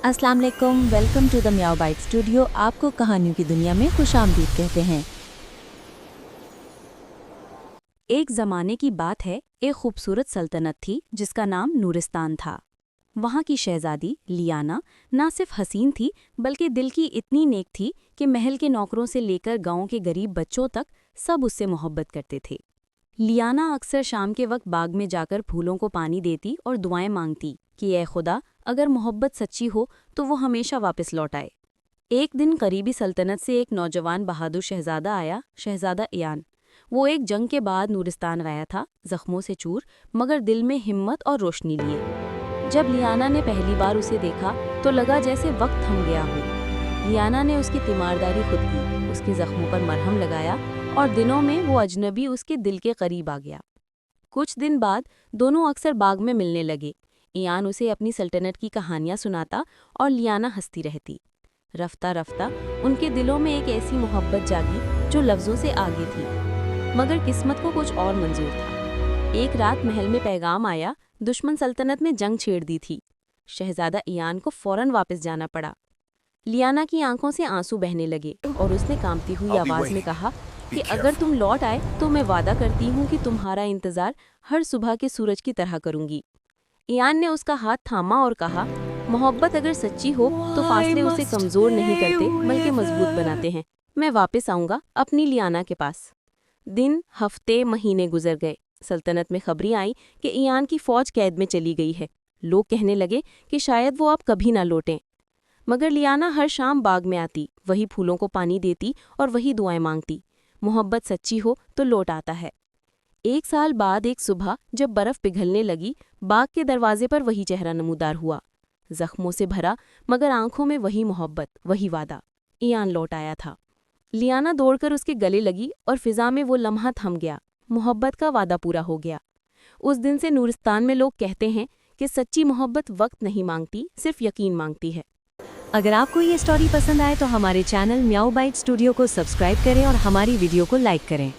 अस्सलाम वालेकुम, welcome to the Meow Byte Studio. आपको कहानियों की दुनिया में खुशामदीद कहते हैं। एक ज़माने की बात है, एक खूबसूरत सल्तनत थी जिसका नाम नूरिस्तान था। वहाँ की शहज़ादी लियाना ना सिर्फ हसीन थी बल्कि दिल की इतनी नेक थी कि महल के नौकरों से लेकर गाँव के गरीब बच्चों तक सब उससे मोहब्बत करते थे। लियाना अक्सर शाम के वक्त बाग में जाकर फूलों को पानी देती और दुआएं मांगती कि ऐ खुदा, अगर मोहब्बत सच्ची हो तो वो हमेशा वापस लौट आए। एक दिन करीबी सल्तनत से एक नौजवान बहादुर शहजादा आया, शहजादा इयान। वो एक जंग के बाद नूरिस्तान गया था, जख्मों से चूर मगर दिल में हिम्मत और रोशनी लिए। जब लियाना ने पहली बार उसे देखा तो लगा जैसे वक्त थम गया हो। लियाना ने उसकी तीमारदारी खुद की, उसके जख्मों पर मरहम लगाया और दिनों में वो अजनबी उसके दिल के करीब आ गया। कुछ दिन बाद दोनों अक्सर बाग में मिलने लगे। इयान उसे अपनी सल्तनत की कहानियां सुनाता और लियाना हंसती रहती। रफ्ता रफ्ता उनके दिलों में एक ऐसी मोहब्बत जागी जो लफ्ज़ों से आगे थी, मगर किस्मत को कुछ और मंजूर था। एक रात महल में पैगाम आया, दुश्मन सल्तनत ने जंग छेड़ दी थी। शहजादा इयान को फौरन वापस जाना पड़ा। लियाना की आंखों से आंसू बहने लगे और उसने कांपती हुई आवाज़ में कहा कि अगर तुम लौट आए तो मैं वादा करती हूँ कि तुम्हारा इंतज़ार हर सुबह के सूरज की तरह करूँगी। इयान ने उसका हाथ थामा और कहा, मोहब्बत अगर सच्ची हो तो फासले उसे कमज़ोर नहीं करते बल्कि मजबूत बनाते हैं। मैं वापस आऊँगा अपनी लियाना के पास। दिन, हफ्ते, महीने गुजर गए। सल्तनत में खबरें आई कि इयान की फ़ौज कैद में चली गई है। लोग कहने लगे कि शायद वो अब कभी ना लौटें। मगर लियाना हर शाम बाग में आती, वही फूलों को पानी देती और वही दुआएं मांगती। मोहब्बत सच्ची हो तो लौट आता है। एक साल बाद एक सुबह जब बर्फ पिघलने लगी, बाग के दरवाजे पर वही चेहरा नमूदार हुआ, जख्मों से भरा मगर आंखों में वही मोहब्बत, वही वादा। इयान लौट आया था। लियाना दौड़कर उसके गले लगी और फिजा में वो लम्हा थम गया। मोहब्बत का वादा पूरा हो गया। उस दिन से नूरिस्तान में लोग कहते हैं कि सच्ची मोहब्बत वक्त नहीं मांगती, सिर्फ यकीन मांगती है। अगर आपको ये स्टोरी पसंद आए तो हमारे चैनल म्याओ बाइट स्टूडियो को सब्सक्राइब करें और हमारी वीडियो को लाइक करें।